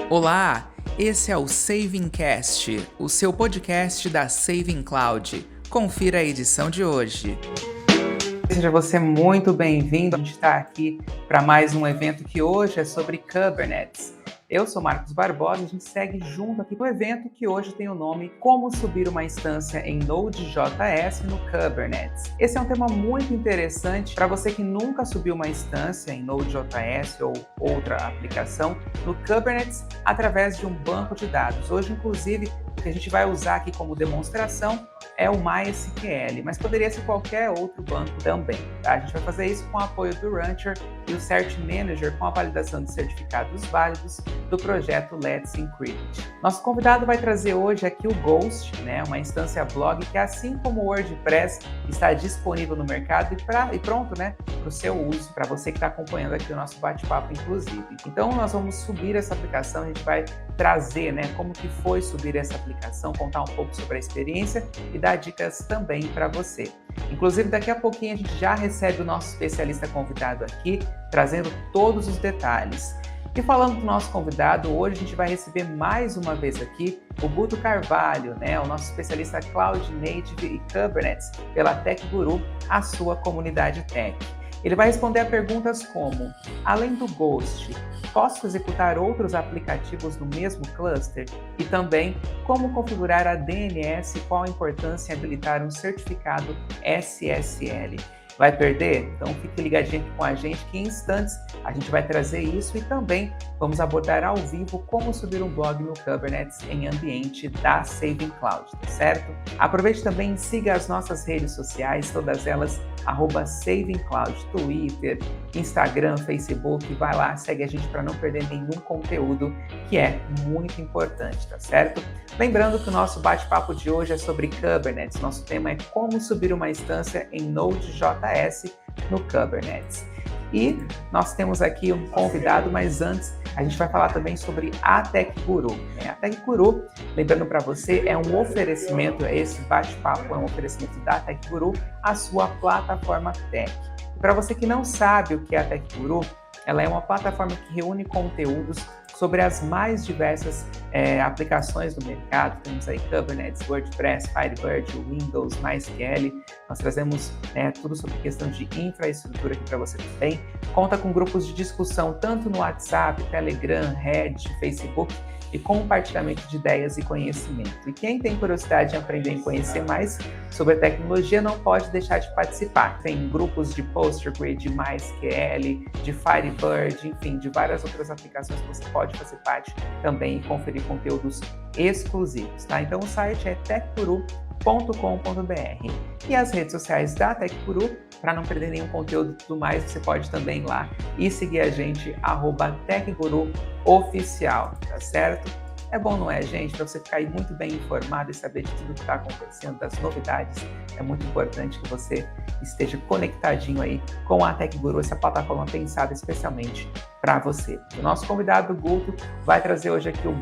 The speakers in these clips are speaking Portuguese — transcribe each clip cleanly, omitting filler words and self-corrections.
Olá, esse é o Savingcast, o seu podcast da Saving Cloud. Confira a edição de hoje. Seja você muito bem-vindo. A gente está aqui para mais um evento que hoje é sobre Kubernetes. Eu sou Marcos Barbosa e a gente segue junto aqui no evento que hoje tem o nome Como Subir uma Instância em Node.js no Kubernetes. Esse é um tema muito interessante para você que nunca subiu uma instância em Node.js ou outra aplicação no Kubernetes através de um banco de dados. Hoje, inclusive, o que a gente vai usar aqui como demonstração é o MySQL, mas poderia ser qualquer outro banco também. Tá? A gente vai fazer isso com o apoio do Rancher e o Cert Manager com a validação de certificados válidos do projeto Let's Encrypt. Nosso convidado vai trazer hoje aqui o Ghost, uma instância blog que, assim como o WordPress, está disponível no mercado e pronto para o seu uso, para você que está acompanhando aqui o nosso bate-papo, inclusive. Então, nós vamos subir essa aplicação, a gente vai trazer como que foi subir essa aplicação, contar um pouco sobre a experiência e dar dicas também para você. Inclusive, daqui a pouquinho a gente já recebe o nosso especialista convidado aqui, trazendo todos os detalhes. E falando do nosso convidado, hoje a gente vai receber mais uma vez aqui o Guto Carvalho, o nosso especialista Cloud Native e Kubernetes pela Tech Guru, a sua comunidade tech. Ele vai responder a perguntas como: além do Ghost, posso executar outros aplicativos no mesmo cluster? E também, como configurar a DNS e qual a importância em habilitar um certificado SSL? Vai perder? Então fique ligadinho aqui com a gente que em instantes a gente vai trazer isso e também vamos abordar ao vivo como subir um blog no Kubernetes em ambiente da Saving Cloud, tá certo? Aproveite também e siga as nossas redes sociais, todas elas @SavingCloud, Twitter, Instagram, Facebook. Vai lá, segue a gente para não perder nenhum conteúdo que é muito importante, tá certo? Lembrando que o nosso bate-papo de hoje é sobre Kubernetes. Nosso tema é como subir uma instância em Node.js no Kubernetes. E nós temos aqui um convidado, mas antes a gente vai falar também sobre a Tech Guru. A Tech Guru, lembrando para você, é um oferecimento, esse bate-papo é um oferecimento da Tech Guru, a sua plataforma tech. E para você que não sabe o que é a Tech Guru, ela é uma plataforma que reúne conteúdos sobre as mais diversas aplicações do mercado. Temos aí Kubernetes, WordPress, Firebird, Windows, MySQL. Nós trazemos tudo sobre questão de infraestrutura aqui para você também. Conta com grupos de discussão tanto no WhatsApp, Telegram, Reddit, Facebook e compartilhamento de ideias e conhecimento. E quem tem curiosidade em aprender e conhecer mais sobre a tecnologia não pode deixar de participar. Tem grupos de Postgre, de MySQL, de Firebird, enfim, de várias outras aplicações que você pode fazer parte também e conferir conteúdos exclusivos, tá? Então o site é techguru.com.br. E as redes sociais da Tech Guru, para não perder nenhum conteúdo e tudo mais, você pode também ir lá e seguir a gente, @TechGuruOficial, tá certo? É bom, não é, gente? Para você ficar aí muito bem informado e saber de tudo que está acontecendo, das novidades, é muito importante que você esteja conectadinho aí com a Tech Guru, essa plataforma pensada especialmente para você. O nosso convidado, Guto, vai trazer hoje aqui o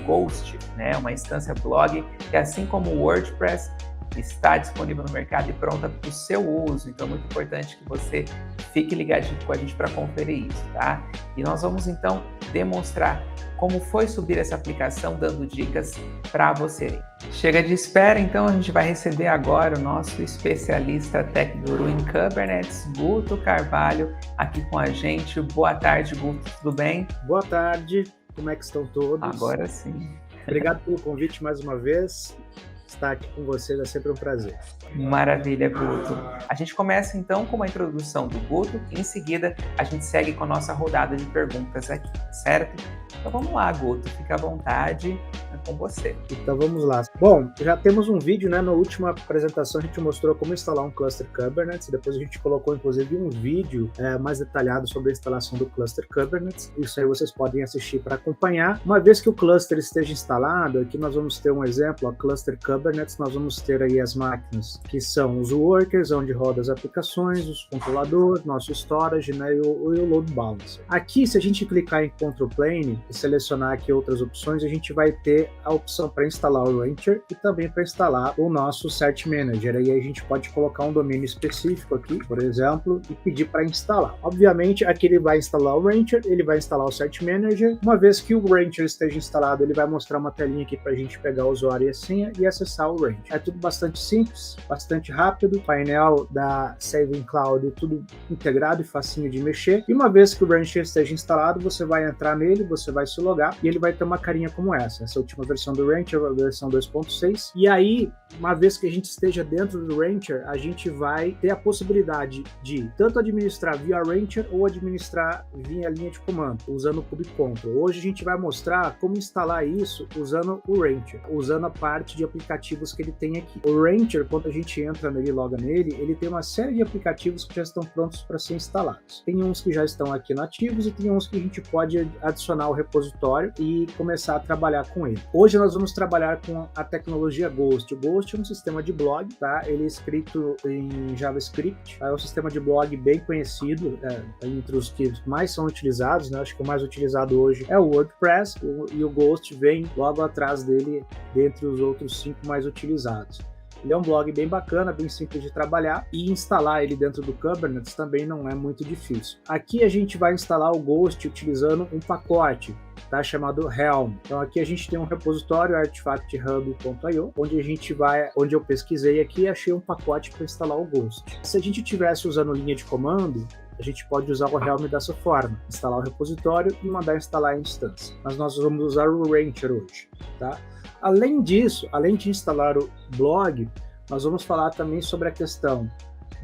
Ghost, uma instância blog que, assim como o WordPress, está disponível no mercado e pronta para o seu uso. Então é muito importante que você fique ligadinho com a gente para conferir isso, tá? E nós vamos então demonstrar como foi subir essa aplicação, dando dicas para você. Chega de espera, então a gente vai receber agora o nosso especialista Tech Guru em Kubernetes, Guto Carvalho, aqui com a gente. Boa tarde, Guto, tudo bem? Boa tarde, como é que estão todos? Agora sim. Obrigado pelo convite mais uma vez. Estar aqui com vocês é sempre um prazer. Maravilha, Guto. A gente começa então com uma introdução do Guto e em seguida a gente segue com a nossa rodada de perguntas aqui, certo? Então vamos lá, Guto, fica à vontade, com você. Então vamos lá. Bom, já temos um vídeo, na última apresentação a gente mostrou como instalar um cluster Kubernetes, depois a gente colocou inclusive um vídeo mais detalhado sobre a instalação do cluster Kubernetes. Isso aí vocês podem assistir para acompanhar. Uma vez que o cluster esteja instalado, aqui nós vamos ter um exemplo, a cluster Kubernetes, nós vamos ter aí as máquinas que são os workers, onde rodam as aplicações, os controladores, nosso storage, e o load balancer. Aqui, se a gente clicar em control plane, selecionar aqui outras opções, a gente vai ter a opção para instalar o Rancher e também para instalar o nosso Cert Manager. Aí a gente pode colocar um domínio específico aqui, por exemplo, e pedir para instalar. Obviamente, aqui ele vai instalar o Rancher, ele vai instalar o Cert Manager. Uma vez que o Rancher esteja instalado, ele vai mostrar uma telinha aqui para a gente pegar o usuário e a senha e acessar o Rancher. É tudo bastante simples, bastante rápido. O painel da Saving Cloud, tudo integrado e facinho de mexer. E uma vez que o Rancher esteja instalado, você vai entrar nele, você vai se logar e ele vai ter uma carinha como essa. Essa última versão do Rancher, a versão 2.6. E aí, uma vez que a gente esteja dentro do Rancher, a gente vai ter a possibilidade de tanto administrar via Rancher ou administrar via linha de comando, usando o kubectl. Hoje a gente vai mostrar como instalar isso usando o Rancher, usando a parte de aplicativos que ele tem aqui. O Rancher, quando a gente entra nele e loga nele, ele tem uma série de aplicativos que já estão prontos para ser instalados. Tem uns que já estão aqui nativos e tem uns que a gente pode adicionar ao repositório e começar a trabalhar com ele. Hoje nós vamos trabalhar com a tecnologia Ghost. O Ghost é um sistema de blog, tá? Ele é escrito em JavaScript, é um sistema de blog bem conhecido, entre os que mais são utilizados, né? Acho que o mais utilizado hoje é o WordPress, e o Ghost vem logo atrás dele, dentre os outros 5 mais utilizados. Ele é um blog bem bacana, bem simples de trabalhar, e instalar ele dentro do Kubernetes também não é muito difícil. Aqui a gente vai instalar o Ghost utilizando um pacote, tá, chamado Helm. Então aqui a gente tem um repositório artifacthub.io, onde eu pesquisei aqui e achei um pacote para instalar o Ghost. Se a gente estivesse usando linha de comando, a gente pode usar o Helm dessa forma, instalar o repositório e mandar instalar a instância. Mas nós vamos usar o Rancher hoje, tá? Além disso, além de instalar o blog, nós vamos falar também sobre a questão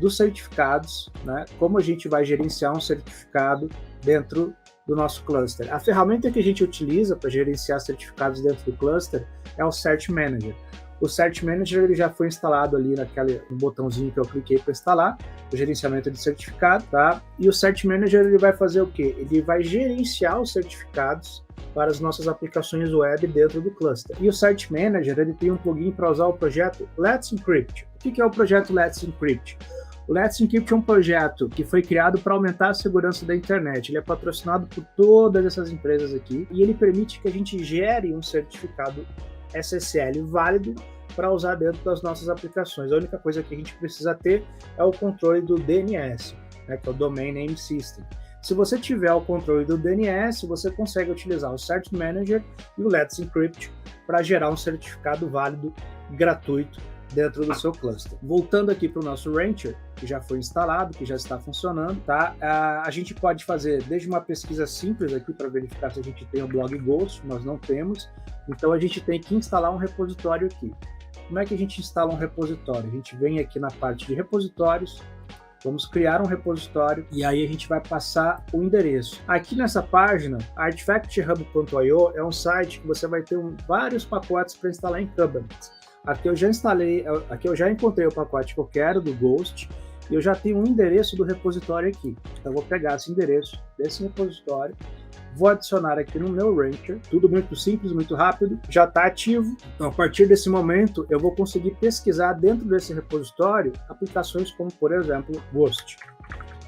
dos certificados, né? Como a gente vai gerenciar um certificado dentro do nosso cluster. A ferramenta que a gente utiliza para gerenciar certificados dentro do cluster é o Cert Manager. O Cert Manager ele já foi instalado ali no botãozinho que eu cliquei para instalar, o gerenciamento de certificado, tá? E o Cert Manager ele vai fazer o quê? Ele vai gerenciar os certificados para as nossas aplicações web dentro do cluster. E o Cert Manager ele tem um plugin para usar o projeto Let's Encrypt. O que é o projeto Let's Encrypt? O Let's Encrypt é um projeto que foi criado para aumentar a segurança da internet. Ele é patrocinado por todas essas empresas aqui e ele permite que a gente gere um certificado SSL válido para usar dentro das nossas aplicações. A única coisa que a gente precisa ter é o controle do DNS, né, que é o Domain Name System. Se você tiver o controle do DNS, você consegue utilizar o Cert Manager e o Let's Encrypt para gerar um certificado válido gratuito dentro do seu cluster. Voltando aqui para o nosso Rancher, que já foi instalado, que já está funcionando, tá? A gente pode fazer desde uma pesquisa simples aqui para verificar se a gente tem o blog Ghost, nós não temos, então a gente tem que instalar um repositório aqui. Como é que a gente instala um repositório? A gente vem aqui na parte de repositórios, vamos criar um repositório e aí a gente vai passar o endereço. Aqui nessa página, artifacthub.io é um site que você vai ter vários pacotes para instalar em Kubernetes. Aqui eu já encontrei o pacote que eu quero do Ghost e eu já tenho um endereço do repositório aqui. Então eu vou pegar esse endereço desse repositório, vou adicionar aqui no meu Rancher, tudo muito simples, muito rápido, já está ativo. Então a partir desse momento eu vou conseguir pesquisar dentro desse repositório aplicações como, por exemplo, Ghost.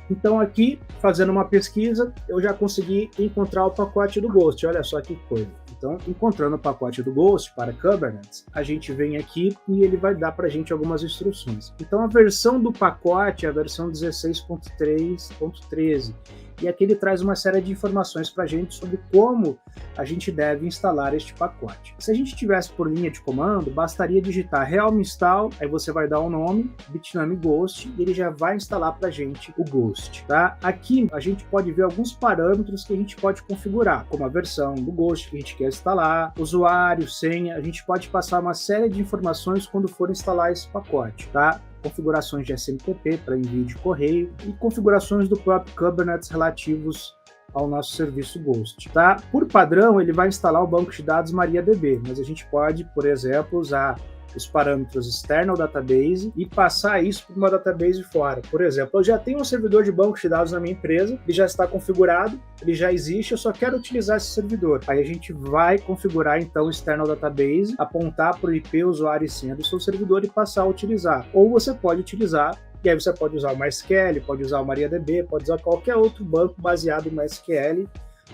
Então aqui, fazendo uma pesquisa, eu já consegui encontrar o pacote do Ghost, olha só que coisa. Então, encontrando o pacote do Ghost para Kubernetes, a gente vem aqui e ele vai dar para a gente algumas instruções. Então, a versão do pacote é a versão 16.3.13. E aqui ele traz uma série de informações para a gente sobre como a gente deve instalar este pacote. Se a gente tivesse por linha de comando, bastaria digitar helm install, aí você vai dar um nome, bitnami Ghost, e ele já vai instalar para a gente o Ghost. Tá? Aqui a gente pode ver alguns parâmetros que a gente pode configurar, como a versão do Ghost que a gente quer instalar, usuário, senha, a gente pode passar uma série de informações quando for instalar esse pacote, tá? Configurações de SMTP para envio de correio e configurações do próprio Kubernetes relativos ao nosso serviço Ghost, tá? Por padrão, ele vai instalar o banco de dados MariaDB, mas a gente pode, por exemplo, usar os parâmetros external database e passar isso para uma database fora. Por exemplo, eu já tenho um servidor de banco de dados na minha empresa, ele já está configurado, ele já existe, eu só quero utilizar esse servidor. Aí a gente vai configurar então o external database, apontar para o IP, usuário e senha do seu servidor e passar a utilizar. Ou você pode utilizar, e aí você pode usar o MySQL, pode usar o MariaDB, pode usar qualquer outro banco baseado em MySQL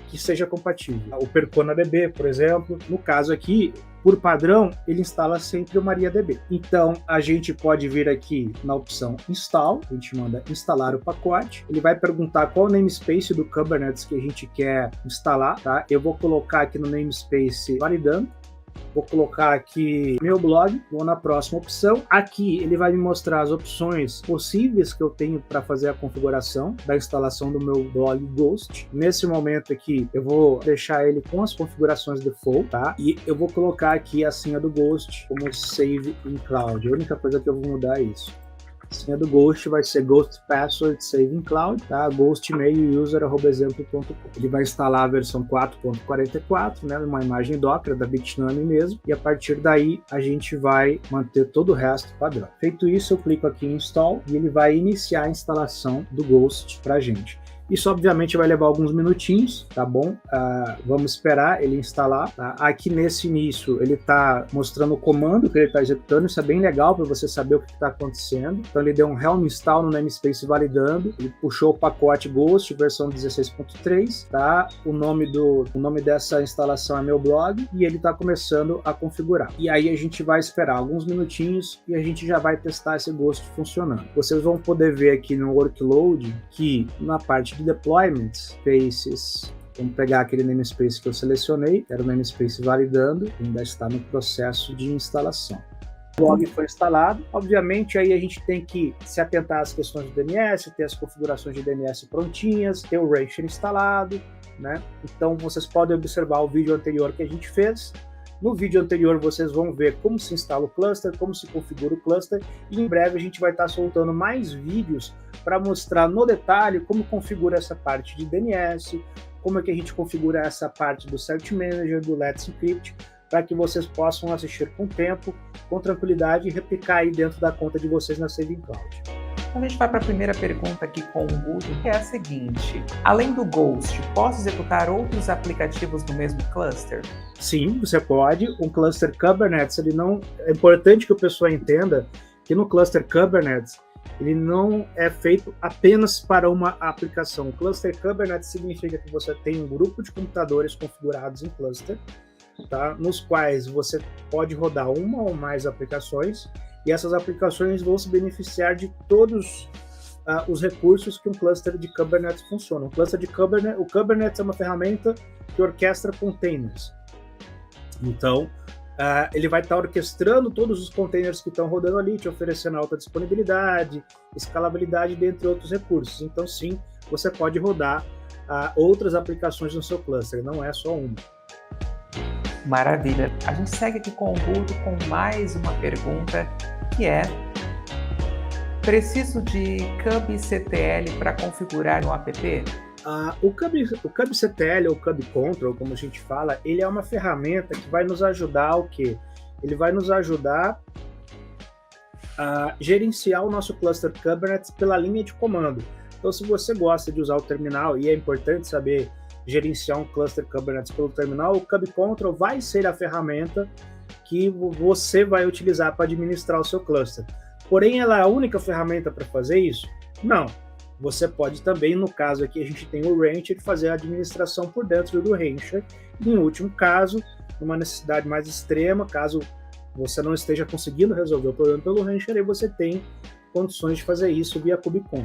que seja compatível. O PerconaDB, por exemplo, no caso aqui, por padrão, ele instala sempre o MariaDB. Então, a gente pode vir aqui na opção Install, a gente manda instalar o pacote, ele vai perguntar qual o namespace do Kubernetes que a gente quer instalar, tá? Eu vou colocar aqui no namespace validando, vou colocar aqui meu blog, vou na próxima opção. Aqui ele vai me mostrar as opções possíveis que eu tenho para fazer a configuração da instalação do meu blog Ghost. Nesse momento aqui eu vou deixar ele com as configurações default, tá? E eu vou colocar aqui a senha do Ghost como Save in Cloud. A única coisa que eu vou mudar é isso. A senha do Ghost vai ser Ghost Password Save in Cloud, tá? ghostmail.user@exemplo.com. Ele vai instalar a versão 4.44, né? Uma imagem Docker da Bitnami mesmo. E a partir daí a gente vai manter todo o resto padrão. Feito isso, eu clico aqui em Install e ele vai iniciar a instalação do Ghost pra gente. Isso, obviamente, vai levar alguns minutinhos, tá bom? Vamos esperar ele instalar. Tá? Aqui nesse início, ele está mostrando o comando que ele está executando. Isso é bem legal para você saber o que está acontecendo. Então, ele deu um Helm install no namespace validando. Ele puxou o pacote Ghost, versão 16.3. Tá? O nome dessa instalação é meu blog. E ele está começando a configurar. E aí, a gente vai esperar alguns minutinhos e a gente já vai testar esse Ghost funcionando. Vocês vão poder ver aqui no workload que na parte de deployment spaces, vamos pegar aquele namespace que eu selecionei, era o namespace validando, ainda está no processo de instalação. O blog foi instalado, obviamente aí a gente tem que se atentar às questões do DNS, ter as configurações de DNS prontinhas, ter o Rancher instalado, né? Então vocês podem observar o vídeo anterior que a gente fez. No vídeo anterior vocês vão ver como se instala o cluster, como se configura o cluster, e em breve a gente vai estar soltando mais vídeos para mostrar no detalhe como configura essa parte de DNS, como é que a gente configura essa parte do Cert Manager, do Let's Encrypt, para que vocês possam assistir com tempo, com tranquilidade e replicar aí dentro da conta de vocês na Save in Cloud. Então a gente vai para a primeira pergunta aqui com o Guto, que é a seguinte: além do Ghost, posso executar outros aplicativos no mesmo cluster? Sim, você pode. Um cluster Kubernetes, é importante que o pessoal entenda que no cluster Kubernetes ele não é feito apenas para uma aplicação. O cluster Kubernetes significa que você tem um grupo de computadores configurados em cluster, tá? Nos quais você pode rodar uma ou mais aplicações, e essas aplicações vão se beneficiar de todos os recursos que um cluster de Kubernetes funciona. O Kubernetes é uma ferramenta que orquestra containers. Então, ele vai estar orquestrando todos os containers que estão rodando ali, te oferecendo alta disponibilidade, escalabilidade, dentre outros recursos. Então, sim, você pode rodar outras aplicações no seu cluster, não é só uma. Maravilha. A gente segue aqui com o Guto com mais uma pergunta, que é: preciso de kubectl para configurar um app? O kubectl ou kubectl, como a gente fala, ele é uma ferramenta que vai nos ajudar o quê? Ele vai nos ajudar a gerenciar o nosso cluster Kubernetes pela linha de comando. Então, se você gosta de usar o terminal, e é importante saber gerenciar um cluster Kubernetes pelo terminal, o kubectl vai ser a ferramenta que você vai utilizar para administrar o seu cluster. Porém, ela é a única ferramenta para fazer isso? Não. Você pode também, no caso aqui, a gente tem o Rancher, fazer a administração por dentro do Rancher. E, em último caso, numa necessidade mais extrema, caso você não esteja conseguindo resolver o problema pelo Rancher, aí você tem condições de fazer isso via kubectl.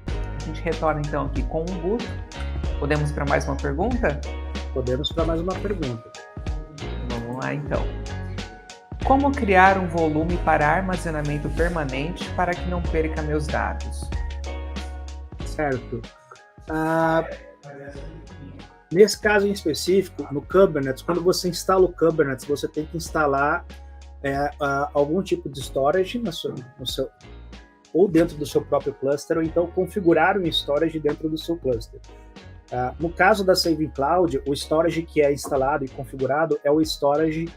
A gente retorna então aqui com o Guto. Podemos para mais uma pergunta? Podemos para mais uma pergunta. Vamos lá então. Como criar um volume para armazenamento permanente para que não perca meus dados? Certo. Nesse caso em específico, no Kubernetes, quando você instala o Kubernetes, você tem que instalar algum tipo de storage ou dentro do seu próprio cluster, ou então configurar um storage dentro do seu cluster. No caso da Save in Cloud, o storage que é instalado e configurado é o storage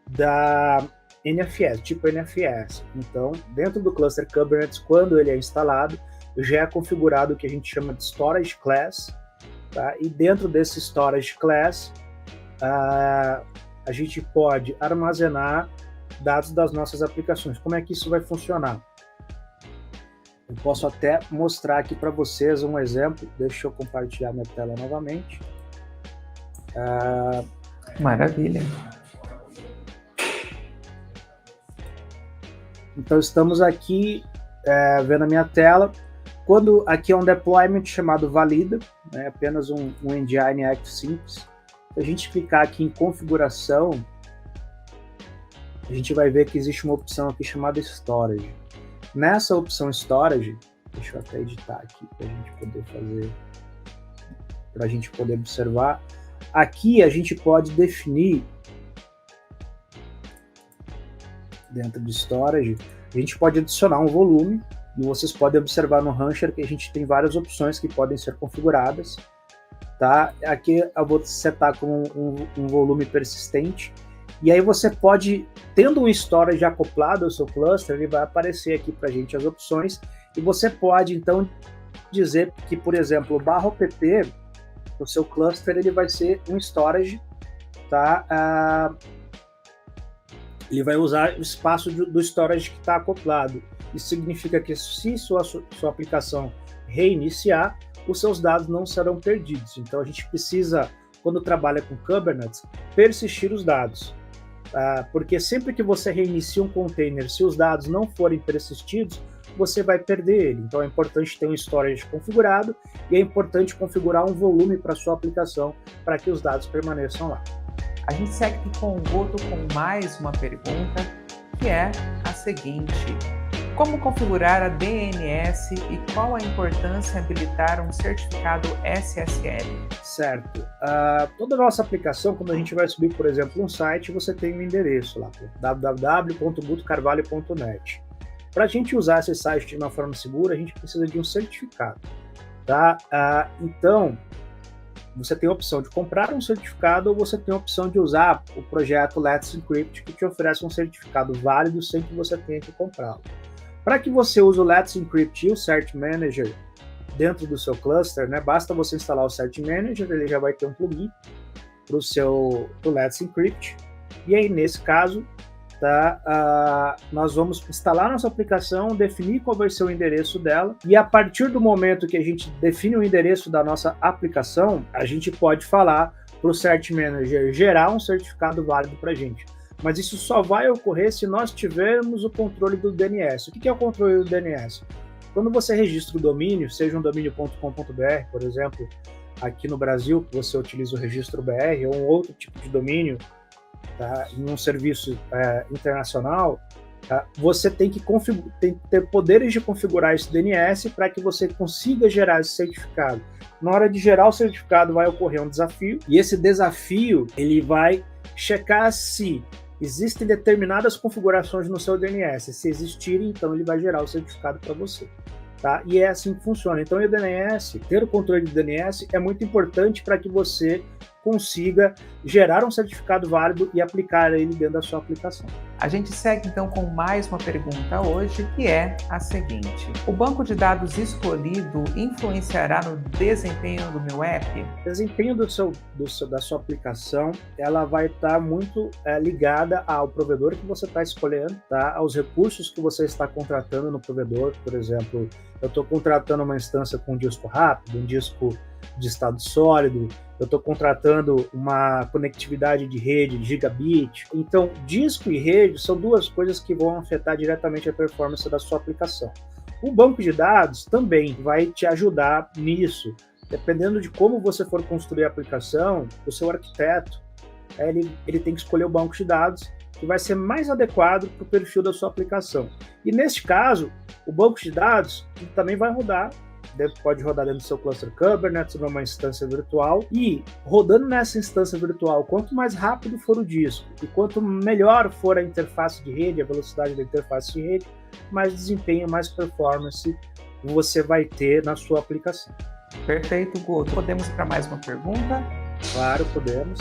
da NFS, tipo NFS. Então, dentro do cluster Kubernetes, quando ele é instalado, já é configurado o que a gente chama de Storage Class, tá? E dentro desse Storage Class, a gente pode armazenar dados das nossas aplicações. Como é que isso vai funcionar? Eu posso até mostrar aqui para vocês um exemplo. Deixa eu compartilhar minha tela novamente. Maravilha. Então estamos aqui vendo a minha tela. Quando aqui é um deployment chamado valida, né, apenas um engine act simples. Se a gente clicar aqui em configuração, a gente vai ver que existe uma opção aqui chamada storage. Nessa opção storage, deixa eu até editar aqui para a gente poder fazer, para a gente poder observar. Aqui a gente pode definir, dentro de storage, a gente pode adicionar um volume, e vocês podem observar no Rancher que a gente tem várias opções que podem ser configuradas. Tá? Aqui eu vou setar como um volume persistente, e aí você pode, tendo um storage acoplado ao seu cluster, ele vai aparecer aqui para a gente as opções, e você pode então dizer que, por exemplo, o /opt, o seu cluster ele vai ser um storage, tá? Ele vai usar o espaço do storage que está acoplado. Isso significa que se sua aplicação reiniciar, os seus dados não serão perdidos. Então a gente precisa, quando trabalha com Kubernetes, persistir os dados. Porque sempre que você reinicia um container, se os dados não forem persistidos, você vai perder ele. Então é importante ter um storage configurado e é importante configurar um volume para sua aplicação para que os dados permaneçam lá. A gente segue aqui com o Guto com mais uma pergunta, que é a seguinte: como configurar a DNS e qual a importância de habilitar um certificado SSL? Certo. Toda a nossa aplicação, quando a gente vai subir, por exemplo, um site, você tem um endereço lá, www.gutocarvalho.net. Para a gente usar esse site de uma forma segura, a gente precisa de um certificado. Tá? Então, você tem a opção de comprar um certificado ou você tem a opção de usar o projeto Let's Encrypt, que te oferece um certificado válido sem que você tenha que comprá-lo. Para que você use o Let's Encrypt e o Cert Manager dentro do seu cluster, né, basta você instalar o Cert Manager, ele já vai ter um plugin para o Let's Encrypt, e aí nesse caso, tá, nós vamos instalar nossa aplicação, definir qual vai ser o endereço dela, e a partir do momento que a gente define o endereço da nossa aplicação, a gente pode falar para o Cert Manager gerar um certificado válido para a gente. Mas isso só vai ocorrer se nós tivermos o controle do DNS. O que é o controle do DNS? Quando você registra o domínio, seja um domínio.com.br, por exemplo, aqui no Brasil, você utiliza o registro BR ou um outro tipo de domínio, tá, em um serviço internacional, tá, você tem que ter poderes de configurar esse DNS para que você consiga gerar esse certificado. Na hora de gerar o certificado vai ocorrer um desafio, e esse desafio ele vai checar se existem determinadas configurações no seu DNS. Se existirem, então ele vai gerar o certificado para você. Tá? E é assim que funciona. Então, o DNS, ter o controle do DNS é muito importante para que você consiga gerar um certificado válido e aplicar ele dentro da sua aplicação. A gente segue então com mais uma pergunta hoje, que é a seguinte: o banco de dados escolhido influenciará no desempenho do meu app? O desempenho da sua aplicação, ela vai estar muito ligada ao provedor que você está escolhendo, tá? Aos recursos que você está contratando no provedor. Por exemplo, eu estou contratando uma instância com um disco rápido, um disco de estado sólido, eu estou contratando uma conectividade de rede de gigabit. Então, disco e rede são duas coisas que vão afetar diretamente a performance da sua aplicação. O banco de dados também vai te ajudar nisso. Dependendo de como você for construir a aplicação, o seu arquiteto ele tem que escolher o banco de dados que vai ser mais adequado para o perfil da sua aplicação. E neste caso, o banco de dados também vai rodar, pode rodar dentro do seu cluster Kubernetes, numa instância virtual, e rodando nessa instância virtual, quanto mais rápido for o disco e quanto melhor for a interface de rede, a velocidade da interface de rede, mais desempenho, mais performance você vai ter na sua aplicação. Perfeito, Guto. Podemos ir para mais uma pergunta? Claro, podemos.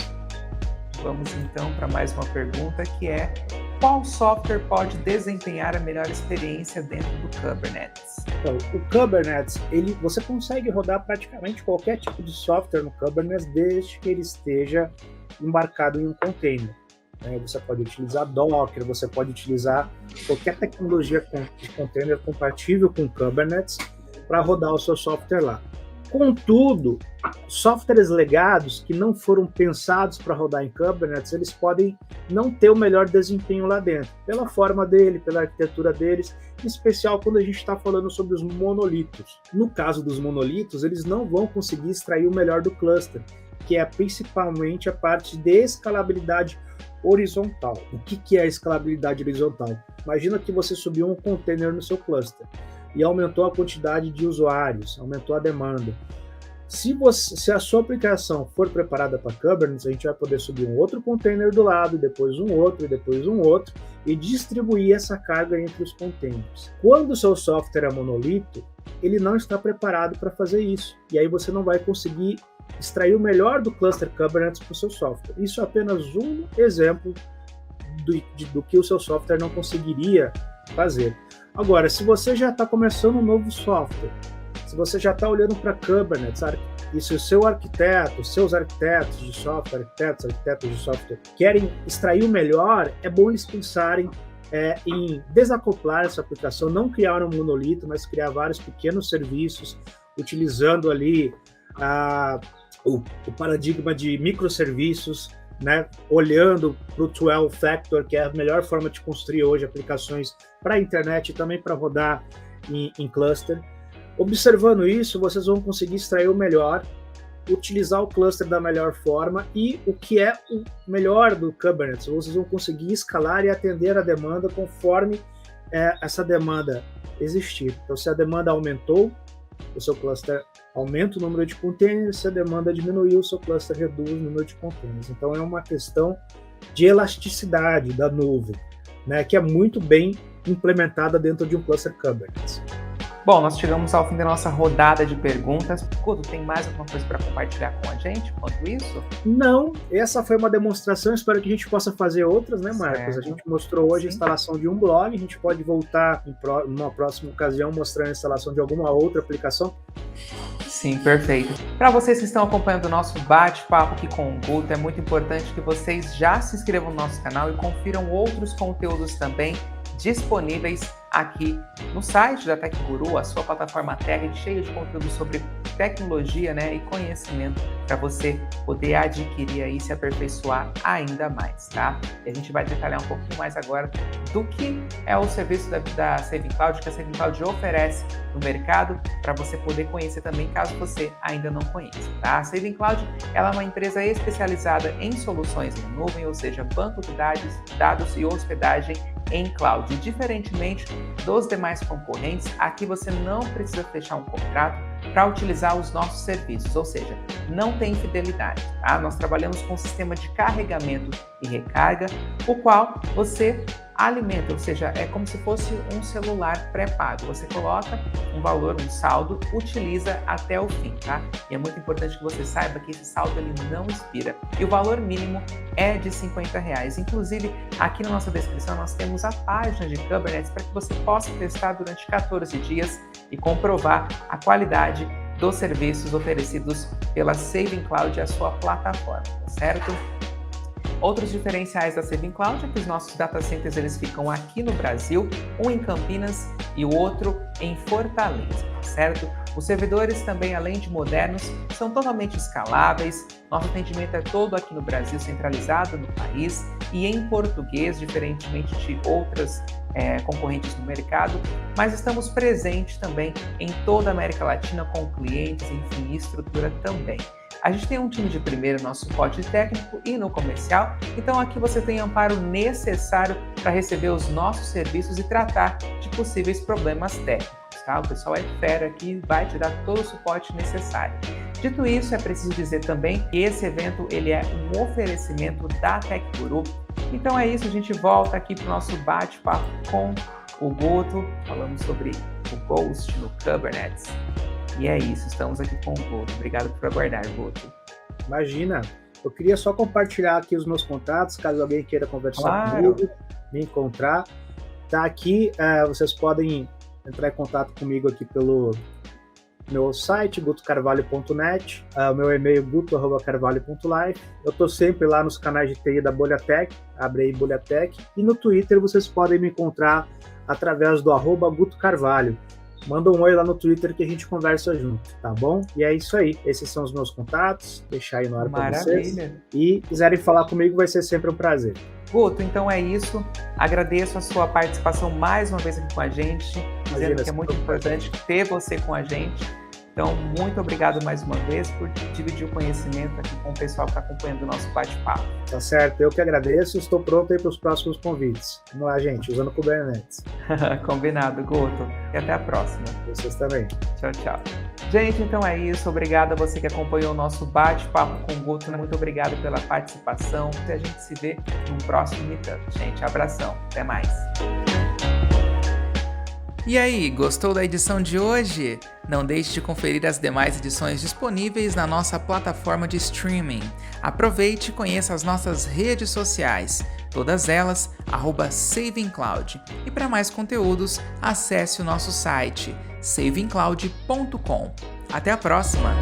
Vamos então para mais uma pergunta, que é: qual software pode desempenhar a melhor experiência dentro do Kubernetes? Então, o Kubernetes, você consegue rodar praticamente qualquer tipo de software no Kubernetes desde que ele esteja embarcado em um container. Você pode utilizar Docker, você pode utilizar qualquer tecnologia de container compatível com Kubernetes para rodar o seu software lá. Contudo, softwares legados que não foram pensados para rodar em Kubernetes, eles podem não ter o melhor desempenho lá dentro, pela forma dele, pela arquitetura deles, em especial quando a gente está falando sobre os monolitos. No caso dos monolitos, eles não vão conseguir extrair o melhor do cluster, que é principalmente a parte de escalabilidade horizontal. O que é a escalabilidade horizontal? Imagina que você subiu um container no seu cluster e aumentou a quantidade de usuários, aumentou a demanda. Se a sua aplicação for preparada para Kubernetes, a gente vai poder subir um outro container do lado, depois um outro, e depois um outro, e distribuir essa carga entre os containers. Quando o seu software é monolito, ele não está preparado para fazer isso, e aí você não vai conseguir extrair o melhor do cluster Kubernetes para o seu software. Isso é apenas um exemplo do que o seu software não conseguiria fazer. Agora, se você já está começando um novo software, se você já está olhando para Kubernetes, e se o seu arquiteto, seus arquitetos de software, arquitetos de software, querem extrair o melhor, é bom eles pensarem em desacoplar essa aplicação, não criar um monolito, mas criar vários pequenos serviços, utilizando ali o paradigma de microserviços, né, olhando para o 12 Factor, que é a melhor forma de construir hoje aplicações para a internet e também para rodar em cluster. Observando isso, vocês vão conseguir extrair o melhor, utilizar o cluster da melhor forma e o que é o melhor do Kubernetes. Vocês vão conseguir escalar e atender a demanda conforme essa demanda existir. Então, se a demanda aumentou, o seu cluster aumenta o número de containers, se a demanda diminuiu, o seu cluster reduz o número de containers. Então, é uma questão de elasticidade da nuvem, né, que é muito bem implementada dentro de um cluster Kubernetes. Bom, nós chegamos ao fim da nossa rodada de perguntas. Guto, tem mais alguma coisa para compartilhar com a gente quanto isso? Não, essa foi uma demonstração, espero que a gente possa fazer outras, né, Marcos? Certo. A gente mostrou hoje a instalação de um blog, a gente pode voltar numa próxima ocasião mostrando a instalação de alguma outra aplicação. Sim, perfeito. Para vocês que estão acompanhando o nosso bate-papo aqui com o Guto, é muito importante que vocês já se inscrevam no nosso canal e confiram outros conteúdos também disponíveis aqui no site da TecGuru, a sua plataforma tech cheia de conteúdo sobre tecnologia, né, e conhecimento para você poder adquirir aí e se aperfeiçoar ainda mais, tá? E a gente vai detalhar um pouquinho mais agora do que é o serviço da Saving Cloud, que a Saving Cloud oferece no mercado, para você poder conhecer também, caso você ainda não conheça, tá? A Saving Cloud, ela é uma empresa especializada em soluções em nuvem, ou seja, banco de dados e hospedagem em cloud. E diferentemente dos demais concorrentes, aqui você não precisa fechar um contrato para utilizar os nossos serviços, ou seja, não tem fidelidade, tá? Nós trabalhamos com um sistema de carregamento e recarga, o qual você alimenta, ou seja, é como se fosse um celular pré-pago. Você coloca um valor, um saldo, utiliza até o fim, tá? E é muito importante que você saiba que esse saldo ele não expira. E o valor mínimo é de R$50. Inclusive, aqui na nossa descrição nós temos a página de Kubernetes para que você possa testar durante 14 dias e comprovar a qualidade dos serviços oferecidos pela Saving Cloud e a sua plataforma, tá certo? Outros diferenciais da Saving Cloud é que os nossos data centers eles ficam aqui no Brasil, um em Campinas e o outro em Fortaleza, certo? Os servidores também, além de modernos, são totalmente escaláveis. Nosso atendimento é todo aqui no Brasil, centralizado no país e em português, diferentemente de outras concorrentes no mercado, mas estamos presentes também em toda a América Latina com clientes, enfim, estrutura também. A gente tem um time de primeira no suporte técnico e no comercial, então aqui você tem amparo necessário para receber os nossos serviços e tratar de possíveis problemas técnicos, tá? O pessoal é fera aqui e vai te dar todo o suporte necessário. Dito isso, é preciso dizer também que esse evento ele é um oferecimento da TecGuru. Então é isso, a gente volta aqui para o nosso bate-papo com o Guto, falando sobre o Ghost no Kubernetes. E é isso, estamos aqui com o Guto. Obrigado por aguardar, Guto. Imagina, eu queria só compartilhar aqui os meus contatos, caso alguém queira conversar comigo, me encontrar. Tá aqui, vocês podem entrar em contato comigo aqui pelo meu site, gutocarvalho.net, o meu e-mail guto@carvalho.life. Eu estou sempre lá nos canais de TI da Bolhatec, abre aí Bolhatec, e no Twitter vocês podem me encontrar através do @gutocarvalho. manda um oi lá no Twitter que a gente conversa junto, tá bom? E é isso aí. Esses são os meus contatos, deixar aí no ar para vocês. E quiserem falar comigo, vai ser sempre um prazer. Guto, então é isso. Agradeço a sua participação mais uma vez aqui com a gente, dizendo que é muito importante ter você com a gente. Então, muito obrigado mais uma vez por dividir o conhecimento aqui com o pessoal que está acompanhando o nosso bate-papo. Tá certo, eu que agradeço. Estou pronto aí para os próximos convites. Vamos lá, gente, usando o Kubernetes. Combinado, Guto. E até a próxima. Vocês também. Tchau, tchau. Gente, então é isso. Obrigado a você que acompanhou o nosso bate-papo com o Guto. Muito obrigado pela participação. E a gente se vê no próximo Meetup. Gente, abração. Até mais. E aí, gostou da edição de hoje? Não deixe de conferir as demais edições disponíveis na nossa plataforma de streaming. Aproveite e conheça as nossas redes sociais, todas elas @savingcloud. E para mais conteúdos, acesse o nosso site savingcloud.com. Até a próxima!